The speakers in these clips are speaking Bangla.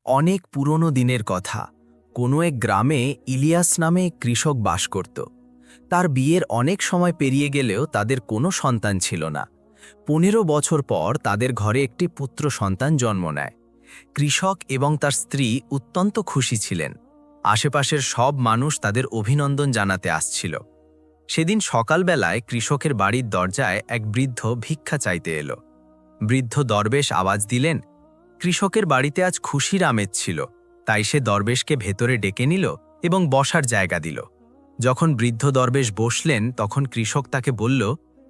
অনেক পুরনো দিনের কথা। কোনো এক গ্রামে ইলিয়াস নামে এক কৃষক বাস করত। তার বিয়ের অনেক সময় পেরিয়ে গেলেও তাদের কোনো সন্তান ছিল না। ১৫ বছর পর তাদের ঘরে একটি পুত্র সন্তান জন্ম নেয়। কৃষক এবং তার স্ত্রী অত্যন্ত খুশি ছিলেন। আশেপাশের সব মানুষ তাদের অভিনন্দন জানাতে আসছিল। সেদিন সকালবেলায় কৃষকের বাড়ির দরজায় এক বৃদ্ধ ভিক্ষা চাইতে এলো। বৃদ্ধ দরবেশ আওয়াজ দিলেন, কৃষকের বাড়িতে আজ খুশির আমেজ ছিল, তাই সে দরবেশকে ভেতরে ডেকে নিল এবং বসার জায়গা দিল। যখন বৃদ্ধ দরবেশ বসলেন তখন কৃষক তাকে বলল,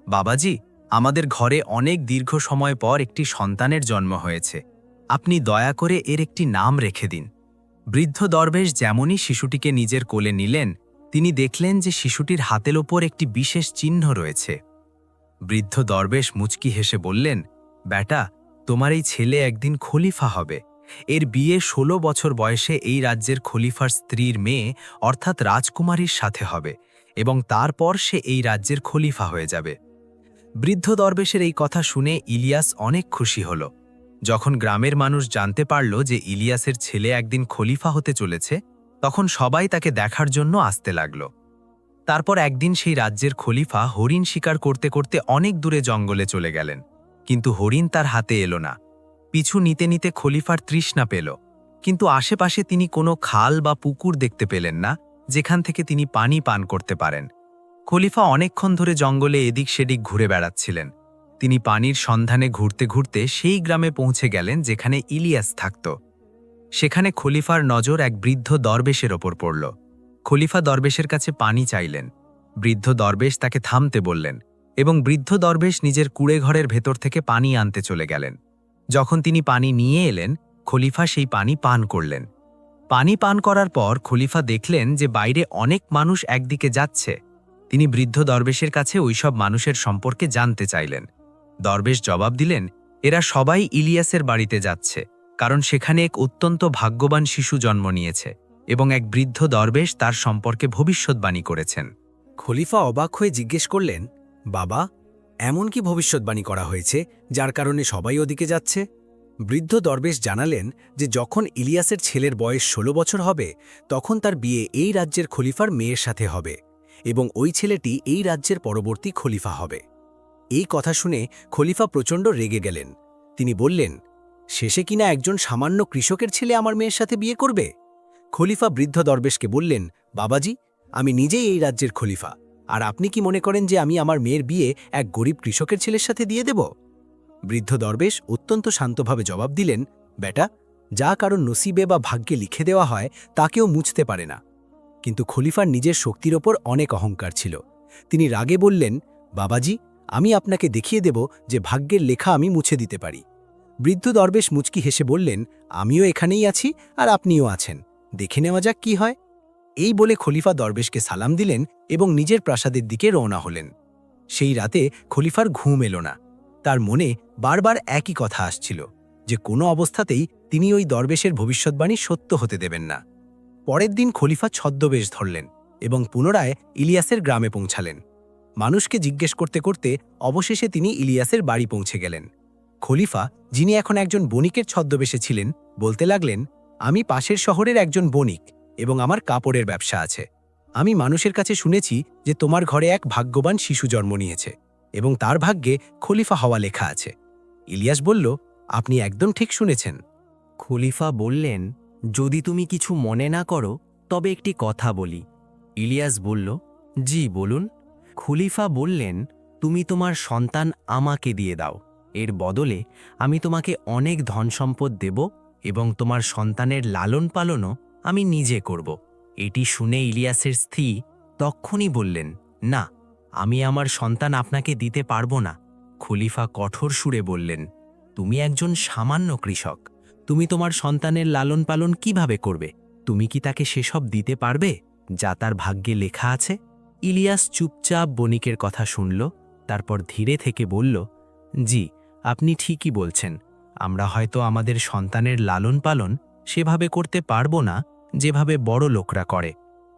বাবাজি, আমাদের ঘরে অনেক দীর্ঘ সময় পর একটি সন্তানের জন্ম হয়েছে। আপনি দয়া করে এর একটি নাম রেখে দিন। বৃদ্ধ দরবেশ যেমনই শিশুটিকে নিজের কোলে নিলেন, তিনি দেখলেন যে শিশুটির হাতের ওপর একটি বিশেষ চিহ্ন রয়েছে। বৃদ্ধ দরবেশ মুচকি হেসে বললেন, বেটা, তোমার এই ছেলে একদিন খলিফা হবে। এর বিয়ে ১৬ বছর বয়সে এই রাজ্যের খলিফার স্ত্রীর মেয়ে অর্থাৎ রাজকুমারীর সাথে হবে এবং তারপর সে এই রাজ্যের খলিফা হয়ে যাবে। বৃদ্ধ দরবেশের এই কথা শুনে ইলিয়াস অনেক খুশি হল। যখন গ্রামের মানুষ জানতে পারল যে ইলিয়াসের ছেলে একদিন খলিফা হতে চলেছে, তখন সবাই তাকে দেখার জন্য আসতে লাগল। তারপর একদিন সেই রাজ্যের খলিফা হরিণ শিকার করতে করতে অনেক দূরে জঙ্গলে চলে গেলেন, কিন্তু হরিণ তার হাতে এলো না। পিছু নিতে নিতে খলিফার তৃষ্ণা পেল, কিন্তু আশেপাশে তিনি কোনো খাল বা পুকুর দেখতে পেলেন না যেখান থেকে তিনি পানি পান করতে পারেন। খলিফা অনেকক্ষণ ধরে জঙ্গলে এদিক সেদিক ঘুরে বেড়াচ্ছিলেন। তিনি পানির সন্ধানে ঘুরতে ঘুরতে সেই গ্রামে পৌঁছে গেলেন যেখানে ইলিয়াস থাকত। সেখানে খলিফার নজর এক বৃদ্ধ দরবেশের ওপর পড়ল। খলিফা দরবেশের কাছে পানি চাইলেন। বৃদ্ধ দরবেশ তাকে থামতে বললেন এবং বৃদ্ধ দরবেশ নিজের কুঁড়েঘরের ভেতর থেকে পানি আনতে চলে গেলেন। যখন তিনি পানি নিয়ে এলেন, খলিফা সেই পানি পান করলেন। পানি পান করার পর খলিফা দেখলেন যে বাইরে অনেক মানুষ একদিকে যাচ্ছে। তিনি বৃদ্ধ দরবেশের কাছে ওইসব মানুষের সম্পর্কে জানতে চাইলেন। দরবেশ জবাব দিলেন, এরা সবাই ইলিয়াসের বাড়িতে যাচ্ছে, কারণ সেখানে এক অত্যন্ত ভাগ্যবান শিশু জন্ম নিয়েছে এবং এক বৃদ্ধ দরবেশ তার সম্পর্কে ভবিষ্যৎবাণী করেছেন। খলিফা অবাক হয়ে জিজ্ঞেস করলেন, বাবা, এমন কি ভবিষ্যৎবাণী করা হয়েছে যার কারণে সবাই ওদিকে যাচ্ছে? বৃদ্ধ দরবেশ জানালেন যে যখন ইলিয়াসের ছেলের বয়স ১৬ বছর হবে, তখন তার বিয়ে এই রাজ্যের খলিফার মেয়ের সাথে হবে এবং ওই ছেলেটি এই রাজ্যের পরবর্তী খলিফা হবে। এই কথা শুনে খলিফা প্রচণ্ড রেগে গেলেন। তিনি বললেন, শেষে কিনা একজন সামান্য কৃষকের ছেলে আমার মেয়ের সাথে বিয়ে করবে? খলিফা বৃদ্ধ দরবেশকে বললেন, বাবাজি, আমি নিজেই এই রাজ্যের খলিফা, আর আপনি কি মনে করেন যে আমি আমার মেয়ের বিয়ে এক গরিব কৃষকের ছেলের সাথে দিয়ে দেব? বৃদ্ধ দরবেশ অত্যন্ত শান্তভাবে জবাব দিলেন, বেটা, যা কারণ নসিবে বা ভাগ্যে লিখে দেওয়া হয় তা কেউ মুছতে পারে না। কিন্তু খলিফার নিজের শক্তির ওপর অনেক অহংকার ছিল। তিনি রাগে বললেন, বাবাজি, আমি আপনাকে দেখিয়ে দেব যে ভাগ্যের লেখা আমি মুছে দিতে পারি। বৃদ্ধ দরবেশ মুচকি হেসে বললেন, আমিও এখানেই আছি আর আপনিও আছেন, দেখে নেওয়া যাক কি হয়। এই বলে খলিফা দরবেশকে সালাম দিলেন এবং নিজের প্রাসাদের দিকে রওনা হলেন। সেই রাতে খলিফার ঘুম এলো না। তার মনে বারবার একই কথা আসছিল যে কোনো অবস্থাতেই তিনি ওই দরবেশের ভবিষ্যৎবাণী সত্য হতে দেবেন না। পরের দিন খলিফা ছদ্মবেশ ধরলেন এবং পুনরায় ইলিয়াসের গ্রামে পৌঁছালেন। মানুষকে জিজ্ঞেস করতে করতে অবশেষে তিনি ইলিয়াসের বাড়ি পৌঁছে গেলেন। খলিফা, যিনি এখন একজন বণিকের ছদ্মবেশে ছিলেন, বলতে লাগলেন, আমি পাশের শহরের একজন বণিক এবং আমার কাপড়ের ব্যবসা আছে। আমি মানুষের কাছে শুনেছি যে তোমার ঘরে এক ভাগ্যবান শিশু জন্ম নিয়েছে এবং তার ভাগ্যে খলিফা হওয়া লেখা আছে। ইলিয়াস বলল, আপনি একদম ঠিক শুনেছেন। খলিফা বললেন, যদি তুমি কিছু মনে না করো তবে একটি কথা বলি। ইলিয়াস বলল, জি বলুন। খলিফা বললেন, তুমি তোমার সন্তান আমাকে দিয়ে দাও, এর বদলে আমি তোমাকে অনেক ধন সম্পদ দেব এবং তোমার সন্তানের লালন পালনও আমি নিজে করব। এটি শুনে ইলিয়াসের স্ত্রী তক্ষুনি বললেন, না, আমি আমার সন্তান আপনাকে দিতে পারবো না। খলিফা কঠোর সুরে বললেন, তুমি একজন সামান্য কৃষক, তুমি তোমার সন্তানের লালন পালন কিভাবে করবে? তুমি কি তাকে সেসব দিতে পারবে যা তার ভাগ্যে লেখা আছে? ইলিয়াস চুপচাপ বণিকের কথা শুনল, তারপর ধীরে থেকে বলল, জি, আপনি ঠিকই বলছেন। আমরা হয়তো আমাদের সন্তানের লালন পালন সেভাবে করতে পারবো না যেভাবে বড় লোকরা করে।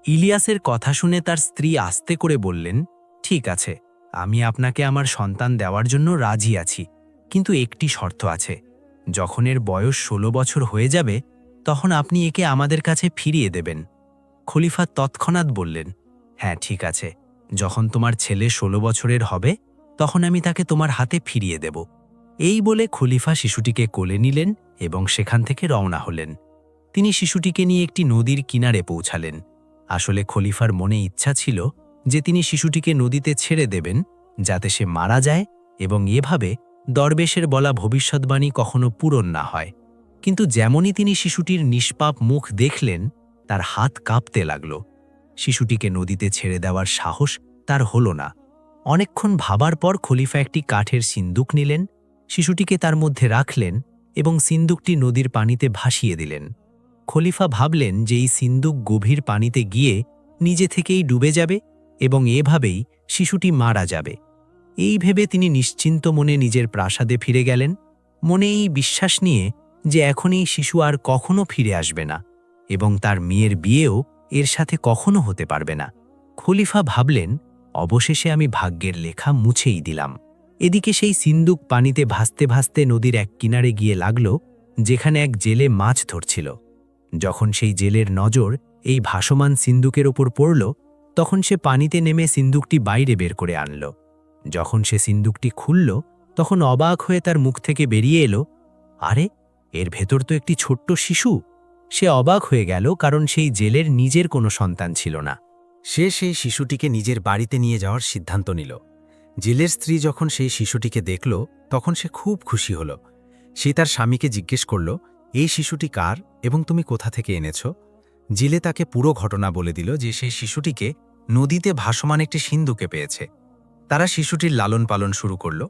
ইলিয়াসের কথা শুনে তার স্ত্রী আস্তে করে বললেন, ঠিক আছে, আমি আপনাকে আমার সন্তান দেওয়ার জন্য রাজি আছি, কিন্তু একটি শর্ত আছে। যখন এর বয়স 16 বছর হয়ে যাবে, তখন আপনি একে আমাদের কাছে ফিরিয়ে দেবেন। খলিফা তৎক্ষণাৎ বললেন, হ্যাঁ ঠিক আছে, যখন তোমার ছেলে 16 বছরের হবে তখন আমি তাকে তোমার হাতে ফিরিয়ে দেব। এই বলে খলিফা শিশুটিকে কোলে নিলেন এবং সেখান থেকে রওনা হলেন। তিনি শিশুটিকে নিয়ে একটি নদীর কিনারে পৌঁছালেন। আসলে খলিফার মনে ইচ্ছা ছিল যে তিনি শিশুটিকে নদীতে ছেড়ে দেবেন যাতে সে মারা যায় এবং এভাবে দরবেশের বলা ভবিষ্যৎবাণী কখনো পূরণ না হয়। কিন্তু যেমনই তিনি শিশুটির নিষ্পাপ মুখ দেখলেন, তার হাত কাঁপতে লাগল। শিশুটিকে নদীতে ছেড়ে দেওয়ার সাহস তার হল না। অনেকক্ষণ ভাবার পর খলিফা একটি কাঠের সিন্দুক নিলেন, শিশুটিকে তার মধ্যে রাখলেন এবং সিন্দুকটি নদীর পানিতে ভাসিয়ে দিলেন। খলিফা ভাবলেন যে এই সিন্দুক গভীর পানিতে গিয়ে নিজে থেকেই ডুবে যাবে এবং এভাবেই শিশুটি মারা যাবে। এই ভেবে তিনি নিশ্চিন্ত মনে নিজের প্রাসাদে ফিরে গেলেন, মনে এই বিশ্বাস নিয়ে যে এখন এই শিশু আর কখনো ফিরে আসবে না এবং তার মেয়ের বিয়েও এর সাথে কখনো হতে পারবে না। খলিফা ভাবলেন, অবশেষে আমি ভাগ্যের লেখা মুছেই দিলাম। এদিকে সেই সিন্দুক পানিতে ভাসতে ভাসতে নদীর এক কিনারে গিয়ে লাগল, যেখানে এক জেলে মাছ ধরছিল। যখন সেই জেলের নজর এই ভাসমান সিন্দুকের ওপর পড়ল, তখন সে পানিতে নেমে সিন্দুকটি বাইরে বের করে আনল। যখন সে সিন্দুকটি খুলল, তখন অবাক হয়ে তার মুখ থেকে বেরিয়ে এলো, আরে এর ভেতর তো একটি ছোট্ট শিশু। সে অবাক হয়ে গেল, কারণ সেই জেলের নিজের কোনো সন্তান ছিল না। সে সেই শিশুটিকে নিজের বাড়িতে নিয়ে যাওয়ার সিদ্ধান্ত নিল। জেলের স্ত্রী যখন সেই শিশুটিকে দেখল, তখন সে খুব খুশি হল। সে তার স্বামীকে জিজ্ঞেস করল, এই শিশুটি কার এবং তুমি কোথা থেকে এনেছ? জেলে তাকে পুরো ঘটনা বলে দিল যে সেই শিশুটিকে নদীতে ভাসমান একটি সিন্দুকে পেয়েছে। তারা শিশুটির লালন পালন শুরু করল।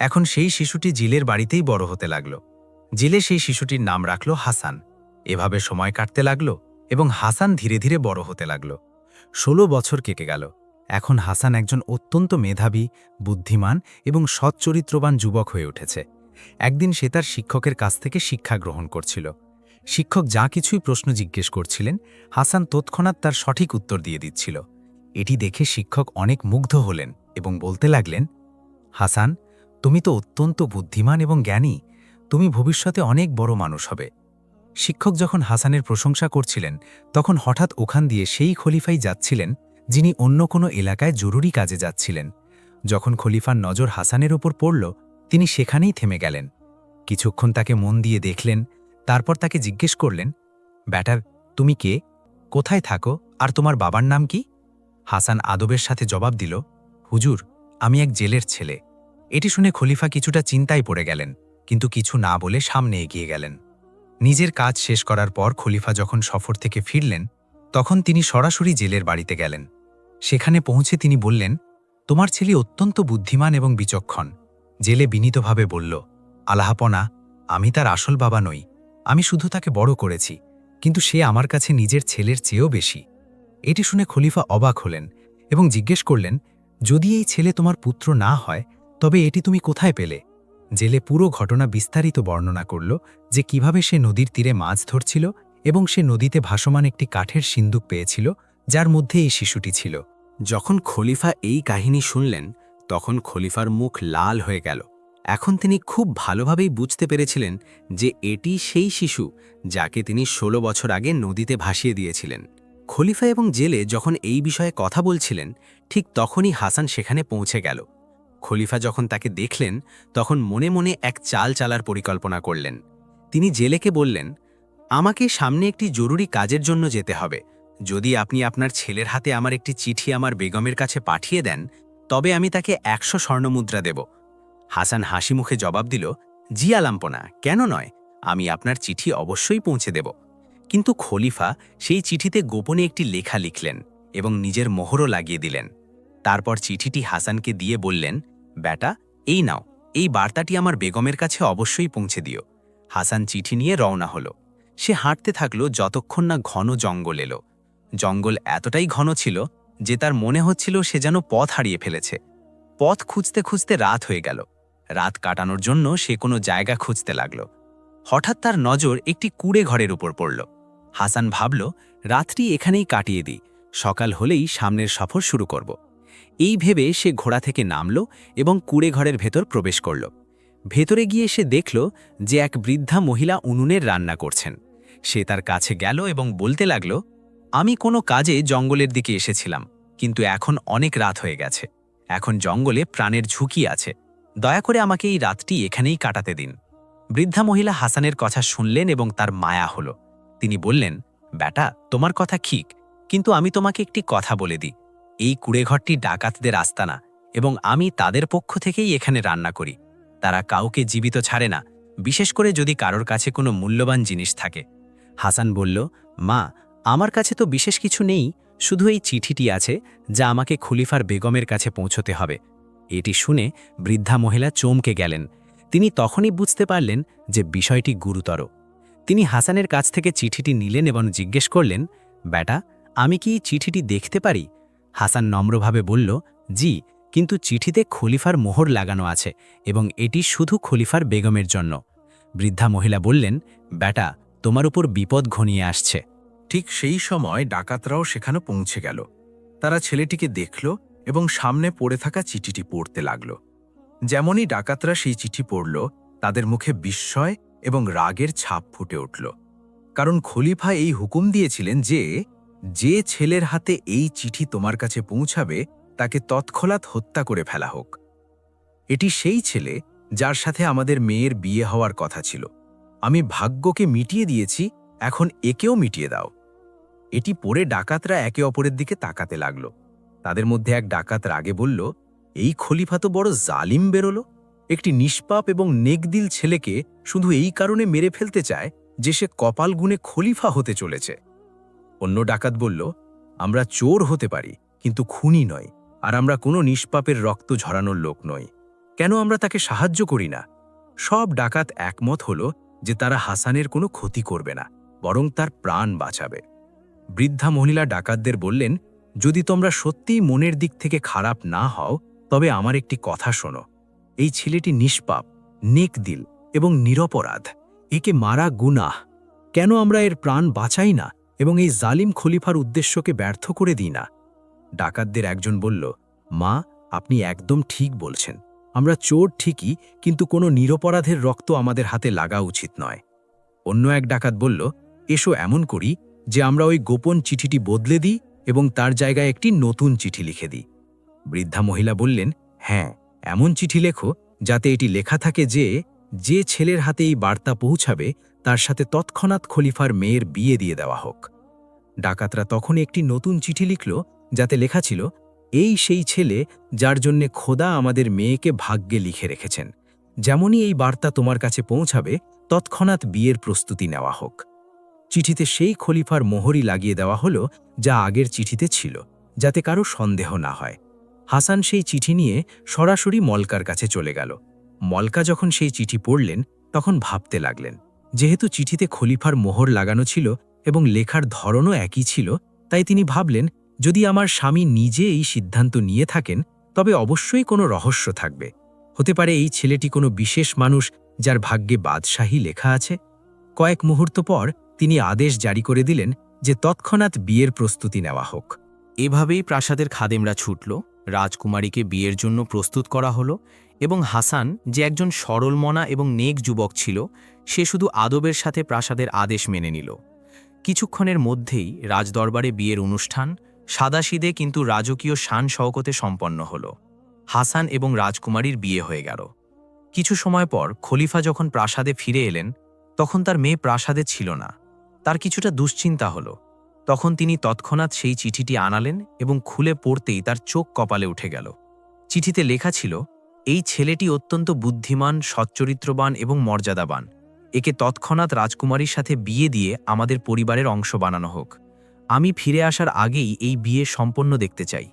এখন সেই শিশুটি জেলের বাড়িতেই বড় হতে লাগল। জেলে সেই শিশুটির নাম রাখল হাসান। এভাবে সময় কাটতে লাগল এবং হাসান ধীরে ধীরে বড় হতে লাগল। 16 বছর কেটে গেল। এখন হাসান একজন অত্যন্ত মেধাবী, বুদ্ধিমান এবং সচ্চরিত্রবান যুবক হয়ে উঠেছে। একদিন সে তার শিক্ষকের কাছ থেকে শিক্ষা গ্রহণ করছিল। শিক্ষক যা কিছুই প্রশ্ন জিজ্ঞেস করছিলেন, হাসান তৎক্ষণাৎ তার সঠিক উত্তর দিয়ে দিচ্ছিল। এটি দেখে শিক্ষক অনেক মুগ্ধ হলেন এবং বলতে লাগলেন, হাসান, তুমি তো অত্যন্ত বুদ্ধিমান এবং জ্ঞানী, তুমি ভবিষ্যতে অনেক বড় মানুষ হবে। শিক্ষক যখন হাসানের প্রশংসা করছিলেন, তখন হঠাৎ ওখান দিয়ে সেই খলিফাই যাচ্ছিলেন যিনি অন্য কোনো এলাকায় জরুরি কাজে যাচ্ছিলেন। যখন খলিফার নজর হাসানের ওপর পড়ল, তিনি সেখানেই থেমে গেলেন। কিছুক্ষণ তাকে মন দিয়ে দেখলেন, তারপর তাকে জিজ্ঞেস করলেন, ব্যাটার, তুমি কে, কোথায় থাকো আর তোমার বাবার নাম কি? হাসান আদবের সাথে জবাব দিল, হুজুর, আমি এক জেলের ছেলে। এটি শুনে খলিফা কিছুটা চিন্তায় পড়ে গেলেন, কিন্তু কিছু না বলে সামনে এগিয়ে গেলেন। নিজের কাজ শেষ করার পর খলিফা যখন সফর থেকে ফিরলেন, তখন তিনি সরাসরি জেলের বাড়িতে গেলেন। সেখানে পৌঁছে তিনি বললেন, তোমার ছেলে অত্যন্ত বুদ্ধিমান এবং বিচক্ষণ। জেলে বিনীতভাবে বলল, আল্লাহপনা, আমি তার আসল বাবা নই, আমি শুধু তাকে বড় করেছি, কিন্তু সে আমার কাছে নিজের ছেলের চেয়েও বেশি। এটি শুনে খলিফা অবাক হলেন এবং জিজ্ঞেস করলেন, যদি এই ছেলে তোমার পুত্র না হয় তবে এটি তুমি কোথায় পেলে? জেলে পুরো ঘটনা বিস্তারিত বর্ণনা করল, যে কিভাবে সে নদীর তীরে মাছ ধরছিল এবং সে নদীতে ভাসমান একটি কাঠের সিন্দুক পেয়েছিল, যার মধ্যে এই শিশুটি ছিল। যখন খলিফা এই কাহিনী শুনলেন, তখন খলিফার মুখ লাল হয়ে গেল। এখন তিনি খুব ভালোভাবেই বুঝতে পেরেছিলেন যে এটি সেই শিশু যাকে তিনি 16 বছর আগে নদীতে ভাসিয়ে দিয়েছিলেন। খলিফা এবং জেলে যখন এই বিষয়ে কথা বলছিলেন, ঠিক তখনই হাসান সেখানে পৌঁছে গেল। খলিফা যখন তাকে দেখলেন, তখন মনে মনে এক চাল চালার পরিকল্পনা করলেন। তিনি জেলেকে বললেন, আমাকে সামনে একটি জরুরি কাজের জন্য যেতে হবে। যদি আপনি আপনার ছেলের হাতে আমার একটি চিঠি আমার বেগমের কাছে পাঠিয়ে দেন, তবে আমি তাকে 100 স্বর্ণমুদ্রা দেব। হাসান হাসি মুখে জবাব দিল, জি আলাম্পনা, কেন নয়, আমি আপনার চিঠি অবশ্যই পৌঁছে দেব। কিন্তু খলিফা সেই চিঠিতে গোপনে একটি লেখা লিখলেন এবং নিজের মোহরও লাগিয়ে দিলেন। তারপর চিঠিটি হাসানকে দিয়ে বললেন, বেটা, এই নাও, এই বার্তাটি আমার বেগমের কাছে অবশ্যই পৌঁছে দিও। হাসান চিঠি নিয়ে রওনা হলো। সে হাঁটতে থাকলো যতক্ষণ না ঘন জঙ্গল এলো। জঙ্গল এতটাই ঘন ছিল যে তার মনে হচ্ছিল সে যেন পথ হারিয়ে ফেলেছে। পথ খুঁজতে খুঁজতে রাত হয়ে গেল। রাত কাটানোর জন্য সে কোনো জায়গা খুঁজতে লাগল। হঠাৎ তার নজর একটি কুঁড়ে ঘরের উপর পড়ল। হাসান ভাবল, রাত্রি এখানেই কাটিয়ে দিই, সকাল হলেই সামনের সফর শুরু করব। এই ভেবে সে ঘোড়া থেকে নামল এবং কুঁড়ে ঘরের ভেতর প্রবেশ করল। ভেতরে গিয়ে সে দেখল যে এক বৃদ্ধা মহিলা উনুনের রান্না করছেন। সে তার কাছে গেল এবং বলতে লাগল, আমি কোনো কাজে জঙ্গলের দিকে এসেছিলাম, কিন্তু এখন অনেক রাত হয়ে গেছে। এখন জঙ্গলে প্রাণের ঝুঁকি আছে। দয়া করে আমাকে এই রাতটি এখানেই কাটাতে দিন। বৃদ্ধা মহিলা হাসানের কথা শুনলেন এবং তার মায়া হলো। তিনি বললেন, বেটা, তোমার কথা ঠিক, কিন্তু আমি তোমাকে একটি কথা বলে দিই। এই কুড়েঘরটি ডাকাতদের আস্তানা এবং আমি তাদের পক্ষ থেকেই এখানে রান্না করি। তারা কাউকে জীবিত ছাড়ে না, বিশেষ করে যদি কারোর কাছে কোনো মূল্যবান জিনিস থাকে। হাসান বলল, মা, আমার কাছে তো বিশেষ কিছু নেই, শুধু এই চিঠিটি আছে যা আমাকে খলিফার বেগমের কাছে পৌঁছতে হবে। এটি শুনে বৃদ্ধা মহিলা চমকে গেলেন। তিনি তখনই বুঝতে পারলেন যে বিষয়টি গুরুতর। তিনি হাসানের কাছ থেকে চিঠিটি নিলেন এবং জিজ্ঞেস করলেন, বেটা, আমি কি এই চিঠিটি দেখতে পারি? হাসান নম্রভাবে বলল, জি, কিন্তু চিঠিতে খলিফার মোহর লাগানো আছে এবং এটি শুধু খলিফার বেগমের জন্য। বৃদ্ধা মহিলা বললেন, বেটা, তোমার উপর বিপদ ঘনিয়ে আসছে। ঠিক সেই সময় ডাকাতরাও সেখানে পৌঁছে গেল। তারা ছেলেটিকে দেখল এবং সামনে পড়ে থাকা চিঠিটি পড়তে লাগল। যেমনই ডাকাতরা সেই চিঠি পড়ল, তাদের মুখে বিস্ময় এবং রাগের ছাপ ফুটে উঠল। কারণ খলিফা এই হুকুম দিয়েছিলেন যে যে ছেলের হাতে এই চিঠি তোমার কাছে পৌঁছাবে তাকে তৎক্ষণাৎ হত্যা করে ফেলা হোক। এটি সেই ছেলে যার সাথে আমাদের মেয়ের বিয়ে হওয়ার কথা ছিল। আমি ভাগ্যকে মিটিয়ে দিয়েছি, এখন একেও মিটিয়ে দাও। এটি পড়ে ডাকাতরা একে অপরের দিকে তাকাতে লাগল। তাদের মধ্যে এক ডাকাত রাগে বলল, এই খলিফা তো বড় জালিম বেরোলো। একটি নিষ্পাপ এবং নেকদিল ছেলেকে শুধু এই কারণে মেরে ফেলতে চায় যে সে কপাল গুণে খলিফা হতে চলেছে। অন্য ডাকাত বলল, আমরা চোর হতে পারি, কিন্তু খুনি নয়, আর আমরা কোনো নিষ্পাপের রক্ত ঝরানোর লোক নই। কেন আমরা তাকে সাহায্য করি না? সব ডাকাত একমত হল যে তারা হাসানের কোনো ক্ষতি করবে না, বরং তার প্রাণ বাঁচাবে। বৃদ্ধা মহিলা ডাকাতদের বললেন, যদি তোমরা সত্যিই মনের দিক থেকে খারাপ না হও, তবে আমার একটি কথা শোনো। এই ছেলেটি নিষ্পাপ, নেকদিল এবং নিরপরাধ। একে মারা গুনাহ। কেন আমরা এর প্রাণ বাঁচাই না এবং এই জালিম খলিফার উদ্দেশ্যকে ব্যর্থ করে দিই না? ডাকাতদের একজন বলল, মা, আপনি একদম ঠিক বলছেন। আমরা চোর ঠিকই, কিন্তু কোনো নিরপরাধের রক্ত আমাদের হাতে লাগা উচিত নয়। অন্য এক ডাকাত বলল, এসো এমন করি যে আমরা ওই গোপন চিঠিটি বদলে দিই এবং তার জায়গায় একটি নতুন চিঠি লিখে দিই। বৃদ্ধা মহিলা বললেন, হ্যাঁ, এমন চিঠি লেখো যাতে এটি লেখা থাকে যে যে ছেলের হাতে এই বার্তা পৌঁছাবে তার সাথে তৎক্ষণাৎ খলিফার মেয়ের বিয়ে দিয়ে দেওয়া হোক। ডাকাতরা তখন একটি নতুন চিঠি লিখল যাতে লেখা ছিল, এই সেই ছেলে যার জন্যে খোদা আমাদের মেয়েকে ভাগ্যে লিখে রেখেছেন। যেমনই এই বার্তা তোমার কাছে পৌঁছাবে তৎক্ষণাৎ বিয়ের প্রস্তুতি নেওয়া হোক। চিঠিতে সেই খলিফার মোহরই লাগিয়ে দেওয়া হলো যা আগের চিঠিতে ছিল, যাতে কারো সন্দেহ না হয়। হাসান সেই চিঠি নিয়ে সরাসরি মলকার কাছে চলে গেল। মলকা যখন সেই চিঠি পড়লেন তখন ভাবতে লাগলেন। যেহেতু চিঠিতে খলিফার মোহর লাগানো ছিল এবং লেখার ধরনও একই ছিল, তাই তিনি ভাবলেন, যদি আমার স্বামী নিজে এই সিদ্ধান্ত নিয়ে থাকেন তবে অবশ্যই কোনো রহস্য থাকবে। হতে পারে এই ছেলেটি কোনো বিশেষ মানুষ যার ভাগ্যে বাদশাহী লেখা আছে। কয়েক মুহূর্ত পর তিনি আদেশ জারি করে দিলেন যে তৎক্ষণাৎ বিয়ের প্রস্তুতি নেওয়া হোক। এভাবেই প্রাসাদের খাদেমরা ছুটল, রাজকুমারীকে বিয়ের জন্য প্রস্তুত করা হলো এবং হাসান, যে একজন সরলমনা এবং নেক যুবক ছিল, সে শুধু আদবের সাথে প্রাসাদের আদেশ মেনে নিল। কিছুক্ষণের মধ্যেই রাজদরবারে বিয়ের অনুষ্ঠান সাদাসিধে কিন্তু রাজকীয় শান শওকতে সম্পন্ন হল। হাসান এবং রাজকুমারীর বিয়ে হয়ে গেল। কিছু সময় পর খলিফা যখন প্রাসাদে ফিরে এলেন তখন তার মেয়ে প্রাসাদে ছিল না। তার কিছুটা দুশ্চিন্তা হলো। তখন তিনি তৎক্ষণাৎ সেই চিঠিটি আনালেন এবং খুলে পড়তেই তার চোখ কপালে উঠে গেল। চিঠিতে লেখা ছিল, এই ছেলেটি অত্যন্ত বুদ্ধিমান, সচ্চরিত্রবান এবং মর্যাদাবান। একে তৎক্ষণাৎ রাজকুমারীর সাথে বিয়ে দিয়ে আমাদের পরিবারের অংশ বানানো হোক। আমি ফিরে আসার আগেই এই বিয়ে সম্পন্ন দেখতে চাই।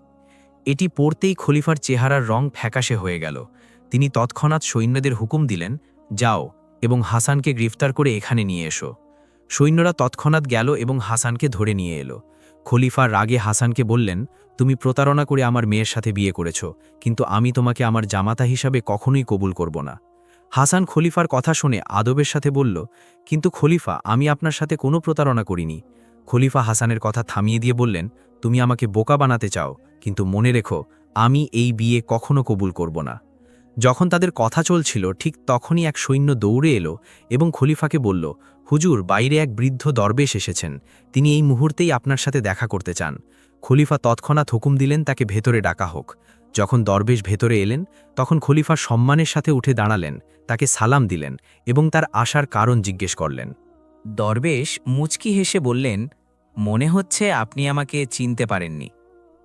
এটি পড়তেই খলিফার চেহারার রং ফ্যাকাশে হয়ে গেল। তিনি তৎক্ষণাৎ সৈন্যদের হুকুম দিলেন, যাও এবং হাসানকে গ্রেফতার করে এখানে নিয়ে এসো। সৈন্যরা তৎক্ষণাৎ গেল এবং হাসানকে ধরে নিয়ে এলো। খলিফা রাগে হাসানকে বললেন, তুমি প্রতারণা করে আমার মেয়ের সাথে বিয়ে করেছ, কিন্তু আমি তোমাকে আমার জামাতা হিসাবে কখনোই কবুল করব না। হাসান খলিফার কথা শুনে আদবের সাথে বলল, কিন্তু খলিফা, আমি আপনার সাথে কোনো প্রতারণা করিনি। খলিফা হাসানের কথা থামিয়ে দিয়ে বললেন, তুমি আমাকে বোকা বানাতে চাও, কিন্তু মনে রেখো, আমি এই বিয়ে কখনো কবুল করব না। যখন তাদের কথা চলছিল ঠিক তখনই এক সৈন্য দৌড়ে এলো এবং খলিফাকে বলল, হুজুর, বাইরে এক বৃদ্ধ দরবেশ এসেছেন, তিনি এই মুহূর্তেই আপনার সাথে দেখা করতে চান। খলিফা তৎক্ষণাৎ হুকুম দিলেন তাকে ভেতরে ডাকা হোক। যখন দরবেশ ভেতরে এলেন তখন খলিফা সম্মানের সাথে উঠে দাঁড়ালেন, তাকে সালাম দিলেন এবং তার আসার কারণ জিজ্ঞেস করলেন। দরবেশ মুচকি হেসে বললেন, মনে হচ্ছে আপনি আমাকে চিনতে পারেননি।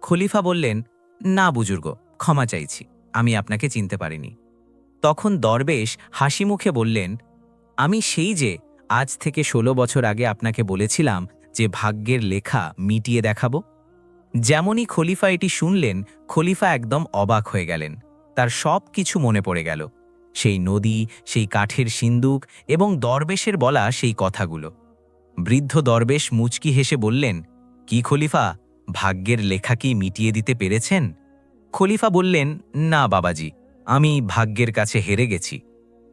খলিফা বললেন, না বুজুর্গ, ক্ষমা চাইছি, আমি আপনাকে চিনতে পারিনি। তখন দরবেশ হাসি মুখে বললেন, আমি সেই যে আজ থেকে 16 বছর আগে আপনাকে বলেছিলাম যে ভাগ্যের লেখা মিটিয়ে দেখাবো। যেমনই খলিফা এটি শুনলেন, খলিফা একদম অবাক হয়ে গেলেন। তার সব কিছু মনে পড়ে গেল, সেই নদী, সেই কাঠের সিন্দুক এবং দরবেশের বলা সেই কথাগুলো। বৃদ্ধ দরবেশ মুচকি হেসে বললেন, কি খলিফা, ভাগ্যের লেখা কি মিটিয়ে দিতে পেরেছেন? খলিফা বললেন, না বাবাজি, আমি ভাগ্যের কাছে হেরে গেছি।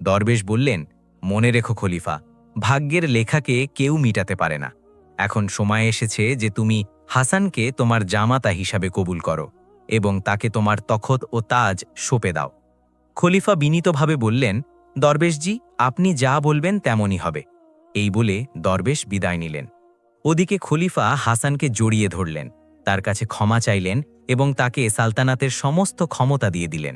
দরবেশ বললেন, মনে রেখো খলিফা, ভাগ্যের লেখাকে কেউ মিটাতে পারে না। এখন সময় এসেছে যে তুমি হাসানকে তোমার জামাতা হিসাবে কবুল করো এবং তাকে তোমার তখত ও তাজ সঁপে দাও। খলিফা বিনীতভাবে বললেন, দরবেশজি, আপনি যা বলবেন তেমনই হবে। এই বলে দরবেশ বিদায় নিলেন। ওদিকে খলিফা হাসানকে জড়িয়ে ধরলেন, তার কাছে ক্ষমা চাইলেন এবং তাকে সালতানাতের সমস্ত ক্ষমতা দিয়ে দিলেন।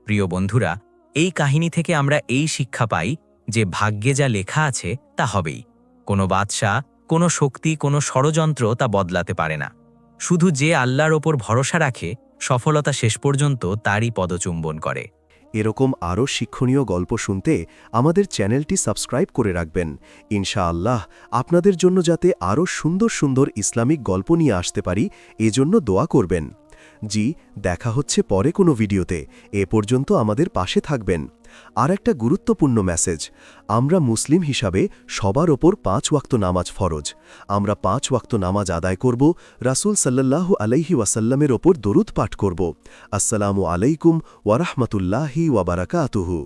প্রিয় বন্ধুরা, এই কাহিনী থেকে আমরা এই শিক্ষা পাই যে ভাগ্যে যা লেখা আছে তা হবেই। কোনো বাদশা, কোনো শক্তি, কোনো ষড়যন্ত্র তা বদলাতে পারে না। শুধু যে আল্লাহর ওপর ভরসা রাখে, সফলতা শেষ পর্যন্ত তারই পদচুম্বন করে। এরকম আরও শিক্ষণীয় গল্প শুনতে আমাদের চ্যানেলটি সাবস্ক্রাইব করে রাখবেন। ইনশাআল্লাহ আপনাদের জন্য যাতে আরও সুন্দর সুন্দর ইসলামিক গল্প নিয়ে আসতে পারি, এজন্য দোয়া করবেন। জি, দেখা হচ্ছে পরে কোনো ভিডিওতে। এ পর্যন্ত আমাদের পাশে থাকবেন। আর একটা গুরুত্বপূর্ণ মেসেজ, আমরা মুসলিম হিসাবে সবার ওপর 5 ওয়াক্ত নামাজ ফরজ। আমরা 5 ওয়াক্ত নামাজ আদায় করব, রাসূল সাল্লাল্লাহু আলাইহি ওয়াসাল্লামের ওপর দরুদ পাঠ করব। আসসালামু আলাইকুম ওয়া রাহমাতুল্লাহি ওয়া বারাকাতুহু।